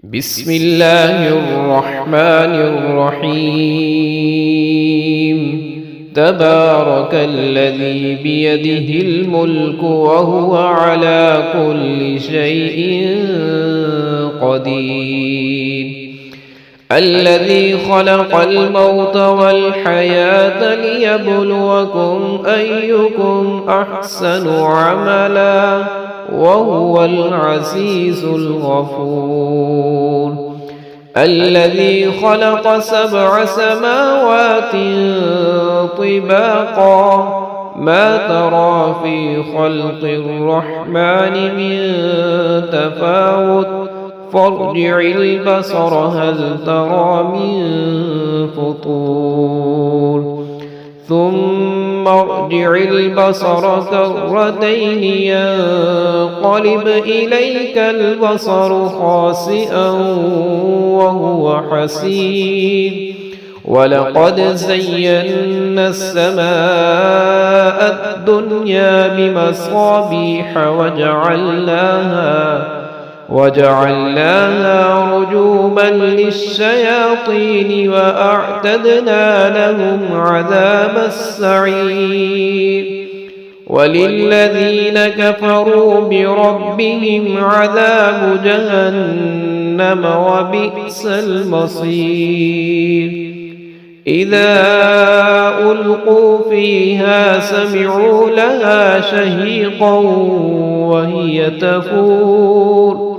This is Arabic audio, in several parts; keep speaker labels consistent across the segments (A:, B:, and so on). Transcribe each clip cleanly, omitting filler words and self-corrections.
A: بسم الله الرحمن الرحيم تبارك الذي بيده الملك وهو على كل شيء قدير الذي خلق الموت والحياة ليبلوكم أيكم أحسن عملا وهو العزيز الغفور الذي خلق 7 سماوات طباقا ما ترى في خلق الرحمن من تفاوت فارجع البصر هل ترى من فطور ثم ارجع البصر كرتين ينقلب إليك البصر خاسئا وهو حسير ولقد زينا السماء الدنيا بمصابيح وجعلناها رجوما للشياطين وأعتدنا لهم عذاب السعير وللذين كفروا بربهم عذاب جهنم وبئس المصير إذا ألقوا فيها سمعوا لها شهيقا وهي تفور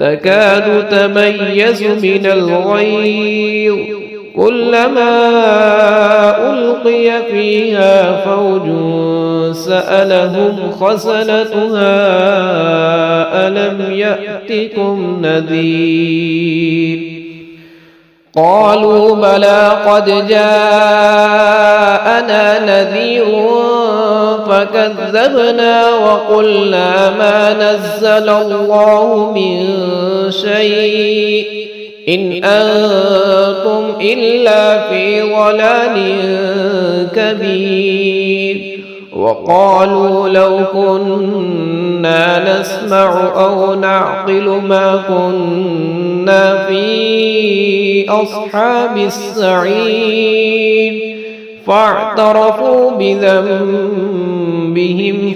A: تكاد تميز من الغيظ كلما ألقي فيها فوج سألهم خزنتها ألم يأتكم نذير قالوا بلى قد جاءنا نذير فكذبنا وقلنا ما نزل الله من شيء إن أنتم إلا في ضلال كبير وقالوا لو كنا نسمع أو نعقل ما كنا في أصحاب السعير فاعترفوا بذنبهم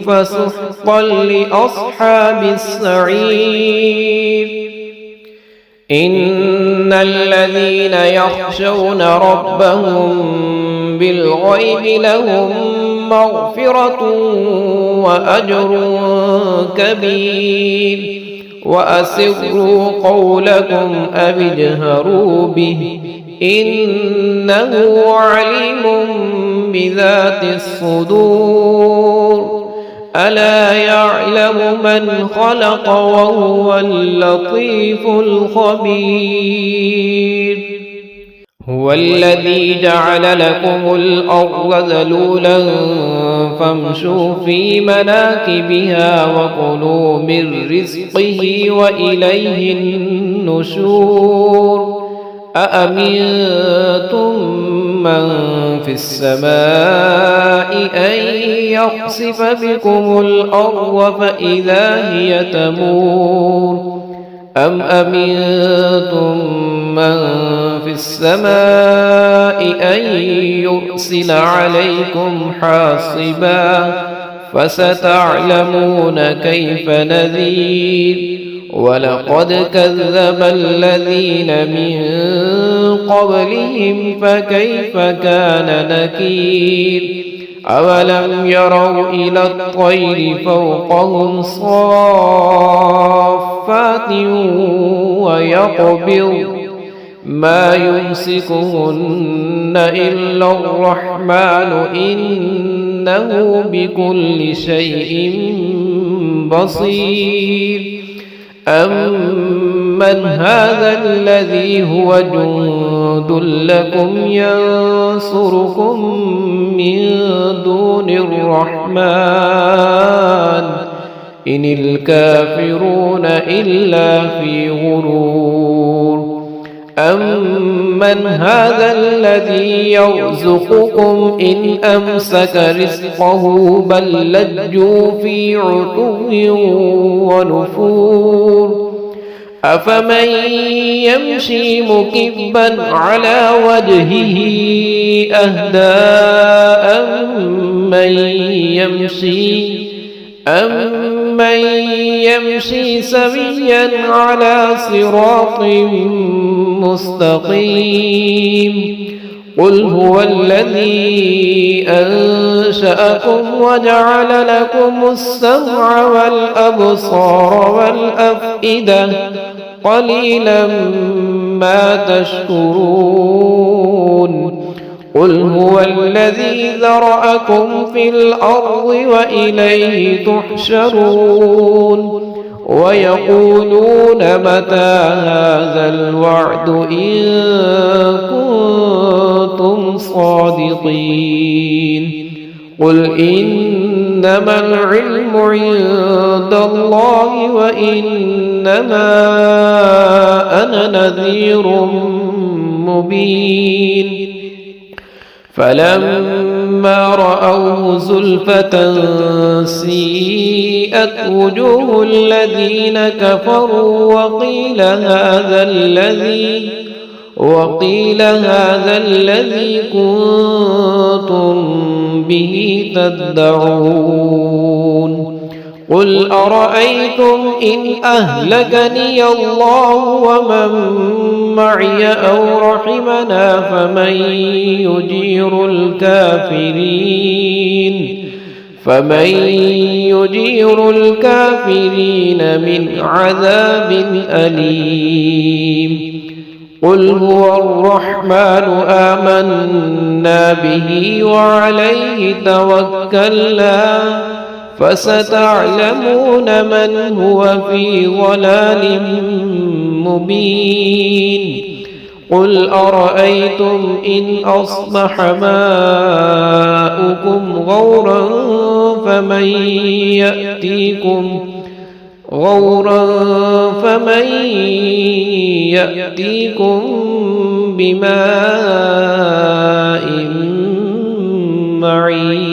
A: فسحقا لأصحاب السعير إن الذين يخشون ربهم بالغيب لهم مغفرة وأجر كبير وأسروا قولكم أو اجهروا به إنه عليم بذات الصدور ألا يعلم من خلق وهو اللطيف الخبير هو الذي جعل لكم الأرض ذلولا فامشوا في مناكبها وكلوا من رزقه وإليه النشور أأمنتم من في السماء أن يخسف بكم الأرض فإذا هي تمور أم أمنتم من في السماء أن يرسل عليكم حاصبا فستعلمون كيف نذير ولقد كذب الذين من قبلهم فكيف كان نكير أولم يروا إلى الطير فوقهم صافات ويقبض ما يمسكهن إلا الرحمن إنه بكل شيء بصير أمن هذا الذي هو جند لكم ينصركم من دون الرحمن إن الكافرون إلا في غرور أمن هذا الذي يرزقكم إن أمسك رزقه بل لجوا في عتو ونفور أفمن يمشي مكبا على وجهه أهدى أمن يمشي سويا على صراط مستقيم قل هو الذي أنشأكم وجعل لكم السمع والأبصار والأفئدة قليلا ما تشكرون قل هو الذي ذرأكم في الأرض وإليه تحشرون ويقولون متى هذا الوعد إن كنتم صادقين قل إنما العلم عند الله وإنما أنا نذير مبين فلما رأوه زلفة سيئت وجوه الذين كفروا وقيل هذا الذي كنتم به تدعون قل أرأيتم إن أهلكني الله ومن معي أو رحمنا فمن يجير الكافرين من عذاب أليم قل هو الرحمن آمنا به وعليه توكلنا فستعلمون من هو في ضلال مبين قل أرأيتم إن أصبح ماؤكم غورا فمن يأتيكم بماء معين